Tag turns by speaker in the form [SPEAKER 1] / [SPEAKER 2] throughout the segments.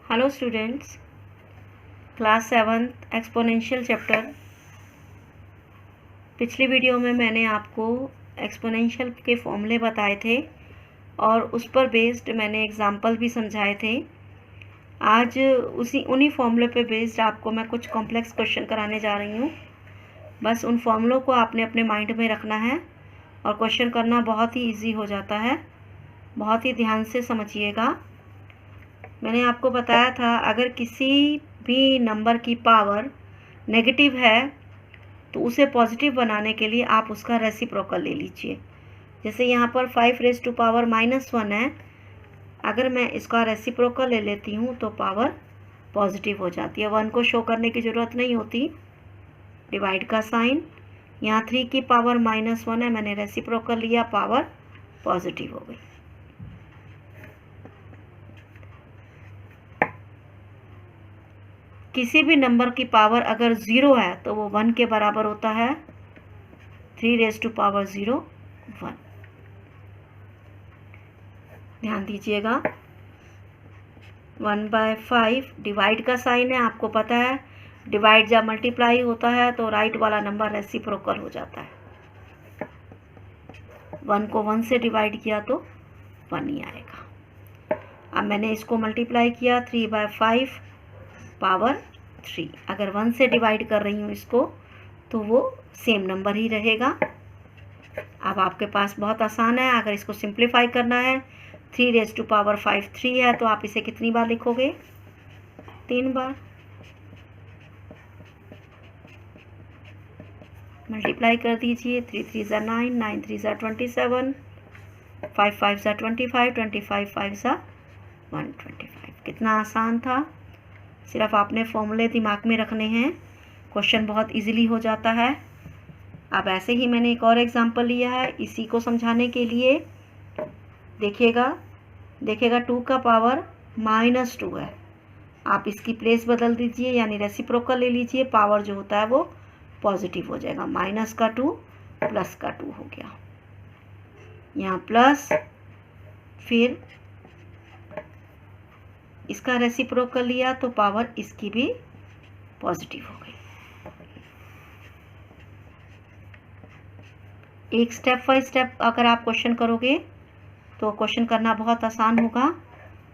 [SPEAKER 1] Hello students, class 7th exponential chapter. पिछली video में मैंने आपको एक्सपोनेंशियल के फॉर्मूले बताए थे और उस पर बेस्ड मैंने एग्जांपल भी समझाए थे। आज उन्हीं फॉर्मूले पे बेस्ड आपको मैं कुछ कॉम्प्लेक्स क्वेश्चन कराने जा रही हूँ। बस उन फॉर्मूलों को आपने अपने माइंड में रखना है और क्वेश्चन करना बहुत ही ईजी हो जाता है। बहुत ही ध्यान से समझिएगा। मैंने आपको बताया था अगर किसी भी नंबर की पावर नेगेटिव है तो उसे पॉजिटिव बनाने के लिए आप उसका रेसिप्रोकल ले लीजिए। जैसे यहाँ पर 5⁻⁻1 है, अगर मैं इसका रेसिप्रोकल ले लेती हूँ तो पावर पॉजिटिव हो जाती है। 1 को शो करने की ज़रूरत नहीं होती, डिवाइड का साइन। यहाँ 3 की पावर -1 है, मैंने रेसिप्रोकल लिया, पावर पॉजिटिव हो गई। किसी भी नंबर की पावर अगर 0 है तो वो 1 के बराबर होता है। 3⁻0 1। ध्यान दीजिएगा। 1/5 डिवाइड का साइन है, आपको पता है डिवाइड जब मल्टीप्लाई होता है तो राइट वाला नंबर रेसिप्रोकल हो जाता है। 1 को 1 से डिवाइड किया तो 1 ही आएगा। अब मैंने इसको मल्टीप्लाई किया, 3/5 पावर 3। अगर 1 से डिवाइड कर रही हूँ इसको तो वो सेम नंबर ही रहेगा। अब आपके पास बहुत आसान है, अगर इसको सिंप्लीफाई करना है 3⁵5 3 है तो आप इसे कितनी बार लिखोगे? 3 बार। मल्टीप्लाई कर दीजिए, 3 3 ज़ा 9, 9 3 ज़ा 27, 5 5 ज़ा 25, 25 5 ज़ा 125। कितना आसान था। सिर्फ आपने फॉर्मूले दिमाग में रखने हैं, क्वेश्चन बहुत इजीली हो जाता है। अब ऐसे ही मैंने एक और एग्जांपल लिया है इसी को समझाने के लिए। देखिएगा 2 का पावर -2 है, आप इसकी प्लेस बदल दीजिए, यानी रेसिप्रोकल ले लीजिए। पावर जो होता है वो पॉजिटिव हो जाएगा। -2 +2 हो गया, यहाँ प्लस, फिर इसका रेसिप्रोकल लिया तो पावर इसकी भी पॉजिटिव हो गई। एक स्टेप बाय स्टेप अगर आप क्वेश्चन करोगे तो क्वेश्चन करना बहुत आसान होगा।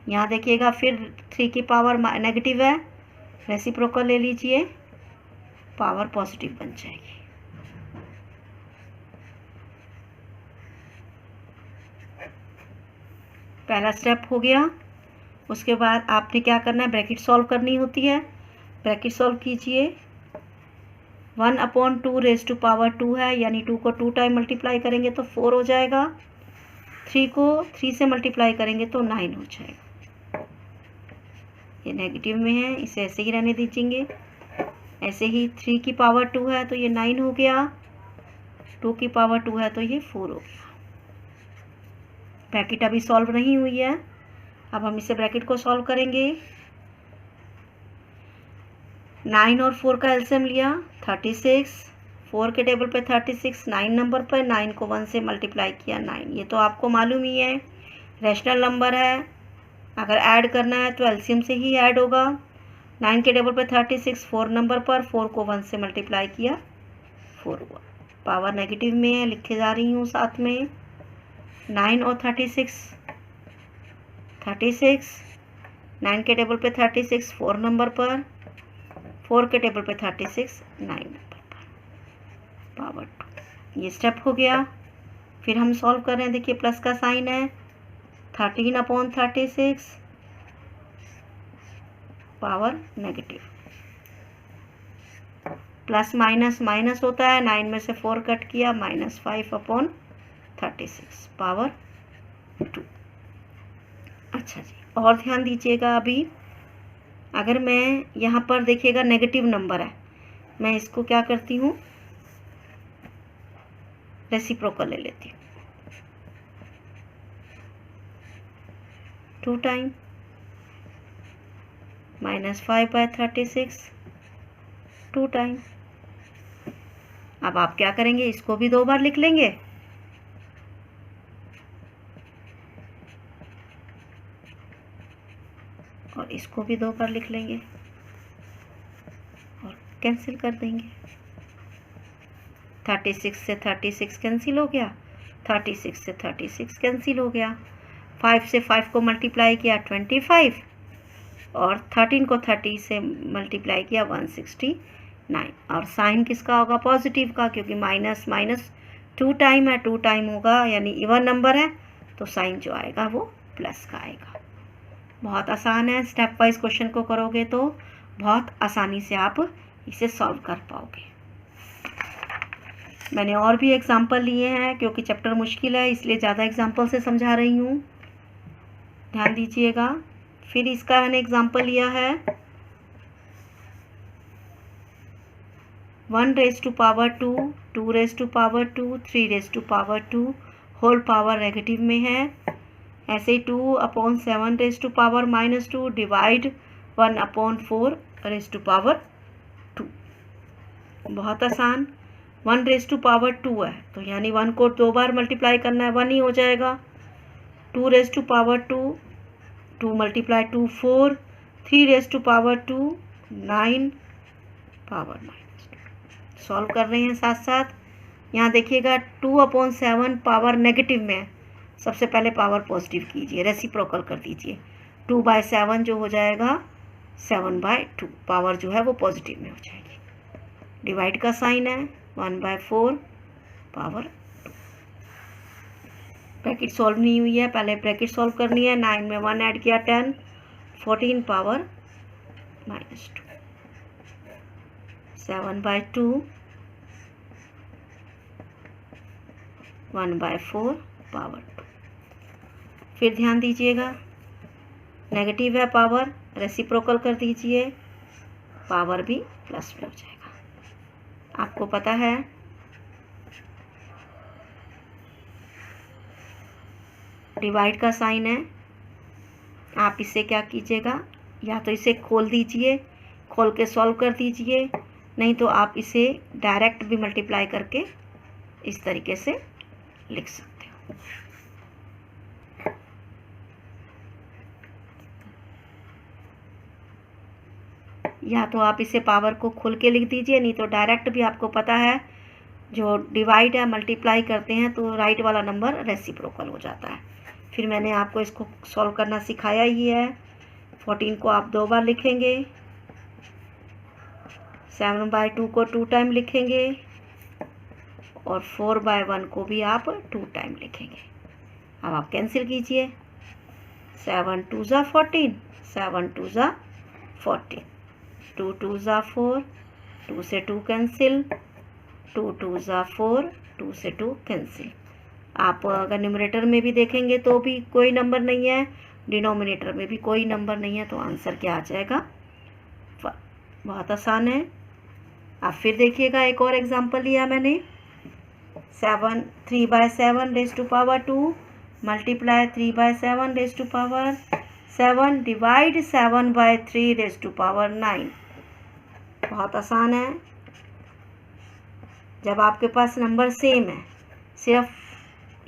[SPEAKER 1] यहाँ देखिएगा, फिर 3 की पावर नेगेटिव है, रेसिप्रोकल ले लीजिए, पावर पॉजिटिव बन जाएगी। पहला स्टेप हो गया। उसके बाद आपने क्या करना है, ब्रैकेट सॉल्व करनी होती है। ब्रैकेट सॉल्व कीजिए। 1/2 है, यानी 2 को 2 टाइम मल्टीप्लाई करेंगे तो 4 हो जाएगा। 3 को 3 से मल्टीप्लाई करेंगे तो 9 हो जाएगा। ये नेगेटिव में है, इसे ऐसे ही रहने दीजिए। ऐसे ही 3 की पावर 2 है तो ये 9 हो गया, 2 की पावर 2 है तो ये 4 हो गया। ब्रैकेट अभी सॉल्व नहीं हुई है, अब हम इसे ब्रैकेट को सॉल्व करेंगे। 9 और 4 का एलसीएम लिया, 36। 4 के टेबल पे 36, 9 नंबर पर 9 को 1 से मल्टीप्लाई किया 9। ये तो आपको मालूम ही है, रैशनल नंबर है, अगर ऐड करना है तो एलसीएम से ही ऐड होगा। 9 के टेबल पे 36, 4 नंबर पर 4 को 1 से मल्टीप्लाई किया 4 हुआ। पावर नेगेटिव में है, लिखे जा रही हूँ साथ में। 9 और 36, 9 के टेबल पे 36 4 नंबर पर, 4 के टेबल पे 36 9 नंबर पर, पावर 2। ये स्टेप हो गया। फिर हम सॉल्व कर रहे हैं, देखिए प्लस का साइन है, 13/36 power negative. Plus minus minus होता है, 9 में से 4 कट किया, -5/36 पावर 2। अच्छा जी, और ध्यान दीजिएगा। अभी अगर मैं यहाँ पर देखिएगा नेगेटिव नंबर है, मैं इसको क्या करती हूँ, रेसिप्रोकल ले लेती हूँ। 2 टाइम -5/36 2 टाइम। अब आप क्या करेंगे, इसको भी 2 बार लिख लेंगे। और इसको भी 2 बार लिख लेंगे और कैंसिल कर देंगे। 36 से 36 कैंसिल हो गया, 36 से 36 कैंसिल हो गया। 5 से 5 को मल्टीप्लाई किया 25 और 13 को 30 से मल्टीप्लाई किया 169। और साइन किसका होगा? पॉजिटिव का, क्योंकि माइनस माइनस 2 टाइम है, 2 टाइम होगा यानी इवन नंबर है, तो साइन जो आएगा वो प्लस का आएगा। बहुत आसान है, स्टेप वाइज क्वेश्चन को करोगे तो बहुत आसानी से आप इसे सॉल्व कर पाओगे। मैंने और भी एग्जाम्पल लिए हैं, क्योंकि चैप्टर मुश्किल है इसलिए ज़्यादा एग्जाम्पल से समझा रही हूँ, ध्यान दीजिएगा। फिर इसका मैंने एग्जाम्पल लिया है 1 raise to power 2, 2 raise to power 2, 3 raise to power 2, whole power negative में है। ऐसे 2/7 raise to power -2 divide 1/4 raise to power 2। बहुत आसान। 1 रेज़ टू पावर 2 है तो यानी 1 को 2 बार मल्टीप्लाई करना है, 1 ही हो जाएगा। 2 raise to power 2, 2 × 2 4, 3 raise to power 2 9 power -2। Solve कर रहे हैं साथ साथ। यहाँ देखिएगा 2/7 पावर नेगेटिव में है, सबसे पहले पावर पॉजिटिव कीजिए, रेसिप्रोकल कर दीजिए। 2/7 जो हो जाएगा 7/2, पावर जो है वो पॉजिटिव में हो जाएगी। डिवाइड का साइन है 1/4 पावर 2। ब्रैकेट सॉल्व नहीं हुई है, पहले ब्रैकेट सॉल्व करनी है। 9 में 1 ऐड किया 10, 14 पावर -2। 7/2 1/4 पावर 2। फिर ध्यान दीजिएगा, नेगेटिव है पावर, रेसिप्रोकल कर दीजिए, पावर भी प्लस में हो जाएगा। आपको पता है डिवाइड का साइन है, आप इसे क्या कीजिएगा, या तो इसे खोल दीजिए, खोल के सॉल्व कर दीजिए, नहीं तो आप इसे डायरेक्ट भी मल्टीप्लाई करके इस तरीके से लिख सकते हो। या तो आप इसे पावर को खोल के लिख दीजिए, नहीं तो डायरेक्ट भी, आपको पता है जो डिवाइड है मल्टीप्लाई करते हैं तो राइट वाला नंबर रेसिप्रोकल हो जाता है। फिर मैंने आपको इसको सॉल्व करना सिखाया ही है। 14 को आप 2 बार लिखेंगे, 7/2 को 2 टाइम लिखेंगे और 4/1 को भी आप 2 टाइम लिखेंगे। अब आप कैंसिल कीजिए, 7 2 ज़ा 14, 7 2 ज़ा 14, 2 2 ज़ा 4, 2 से 2 कैंसिल, 2 2 ज़ा 4, 2 से 2 कैंसिल। आप अगर न्यूमरेटर में भी देखेंगे तो भी कोई नंबर नहीं है, डिनोमिनेटर में भी कोई नंबर नहीं है, तो आंसर क्या आ जाएगा? 1। बहुत आसान है। आप फिर देखिएगा, एक और एग्जांपल लिया मैंने 3/7 raise to power 2 multiply 3/7 raise to power 7 divide 7/3 raise to power 9। बहुत आसान है। जब आपके पास नंबर सेम है, सिर्फ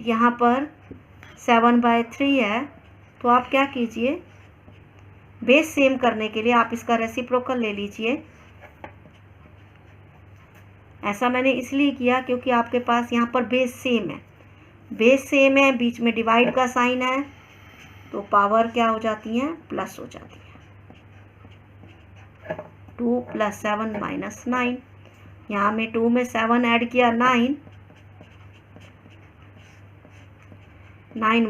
[SPEAKER 1] यहाँ पर 7/3 है, तो आप क्या कीजिए, बेस सेम करने के लिए आप इसका रेसिप्रोकल ले लीजिए। ऐसा मैंने इसलिए किया क्योंकि आपके पास यहाँ पर बेस सेम है, बेस सेम है, बीच में डिवाइड का साइन है, तो पावर क्या हो जाती है? प्लस हो जाती है। 2 + 7 - 9। यहाँ में 2 में 7 ऐड किया 9, 9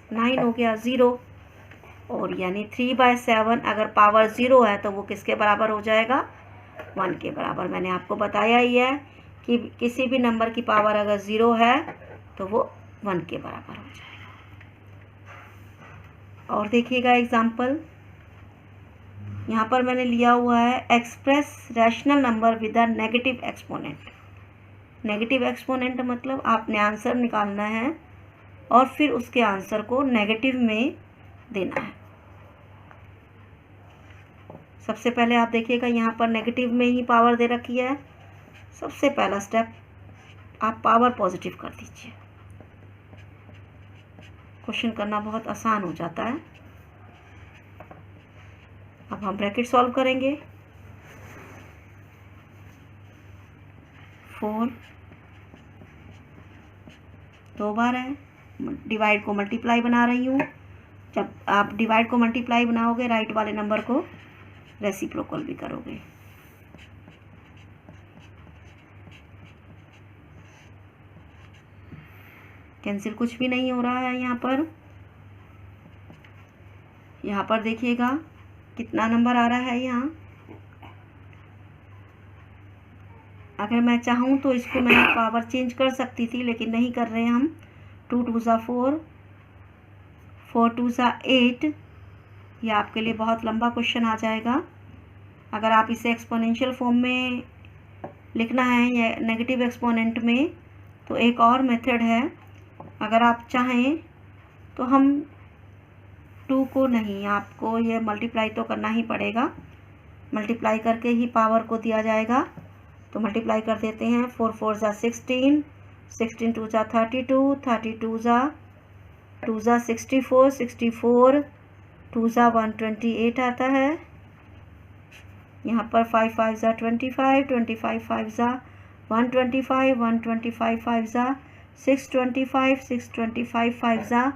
[SPEAKER 1] - 9 हो गया 0, और यानी 3/7 अगर पावर 0 है तो वो किसके बराबर हो जाएगा? 1 के बराबर। मैंने आपको बताया ही है कि किसी भी नंबर की पावर अगर 0 है तो वो 1 के बराबर हो जाएगा। और देखिएगा एग्जाम्पल, यहाँ पर मैंने लिया हुआ है express rational number with a negative exponent. Negative exponent मतलब आपने आंसर निकालना है और फिर उसके आंसर को नेगेटिव में देना है। सबसे पहले आप देखिएगा, यहाँ पर नेगेटिव में ही पावर दे रखी है। सबसे पहला स्टेप, आप पावर पॉजिटिव कर दीजिए, क्वेश्चन करना बहुत आसान हो जाता है। हम ब्रैकेट सॉल्व करेंगे। 4 2 बार है, डिवाइड को मल्टीप्लाई बना रही हूँ। जब आप डिवाइड को मल्टीप्लाई बनाओगे राइट वाले नंबर को रेसिप्रोकल भी करोगे। कैंसिल कुछ भी नहीं हो रहा है यहाँ पर। यहाँ पर देखिएगा कितना नंबर आ रहा है यहाँ। अगर मैं चाहूँ तो इसको मैं पावर चेंज कर सकती थी, लेकिन नहीं कर रहे हम। 2 2 ज़ा 4, 4 2 ज़ा 8। ये आपके लिए बहुत लंबा क्वेश्चन आ जाएगा। अगर आप इसे एक्सपोनेंशियल फॉर्म में लिखना है या नेगेटिव एक्सपोनेंट में, तो एक और मेथड है। अगर आप चाहें तो हम 2 को नहीं, आपको ये मल्टीप्लाई तो करना ही पड़ेगा। मल्टीप्लाई करके ही पावर को दिया जाएगा। तो मल्टीप्लाई कर देते हैं। 4 4 ज़ा 16, 16 2 ज़ा 32, 32 ज़ा 2 ज़ा 64, 64 2 ज़ा 128 आता है। यहाँ पर 5 5 ज़ा 25, 25 5 ज़ा 125, 125 5 ज़ा 625, 625 5 ज़ा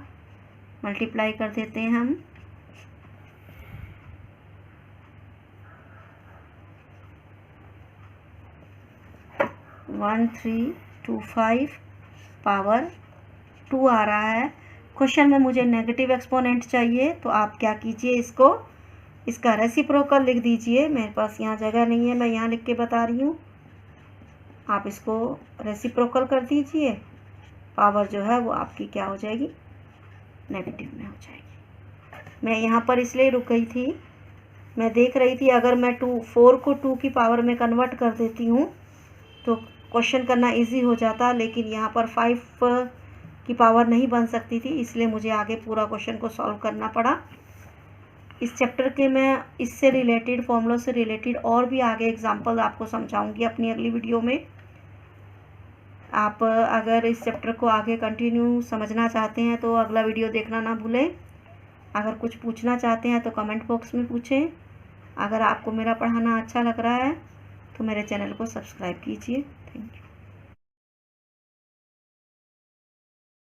[SPEAKER 1] मल्टीप्लाई कर देते हैं हम। 1325 पावर 2 आ रहा है। क्वेश्चन में मुझे नेगेटिव एक्सपोनेंट चाहिए, तो आप क्या कीजिए, इसका रेसिप्रोकल लिख दीजिए। मेरे पास यहाँ जगह नहीं है, मैं यहाँ लिख के बता रही हूँ। आप इसको रेसिप्रोकल कर दीजिए, पावर जो है वो आपकी क्या हो जाएगी, नेगेटिव में हो जाएगी। मैं यहाँ पर इसलिए रुक गई थी, मैं देख रही थी अगर मैं 4 को 2 की पावर में कन्वर्ट कर देती हूँ तो क्वेश्चन करना इजी हो जाता, लेकिन यहाँ पर 5 की पावर नहीं बन सकती थी, इसलिए मुझे आगे पूरा क्वेश्चन को सॉल्व करना पड़ा। इस चैप्टर के मैं इससे रिलेटेड, फॉर्मूलों से रिलेटेड और भी आगे एग्जांपल आपको समझाऊंगी अपनी अगली वीडियो में। आप अगर इस चैप्टर को आगे कंटिन्यू समझना चाहते हैं तो अगला वीडियो देखना ना भूलें। अगर कुछ पूछना चाहते हैं तो कमेंट बॉक्स में पूछें। अगर आपको मेरा पढ़ाना अच्छा लग रहा है तो मेरे चैनल को सब्सक्राइब कीजिए। Thank you.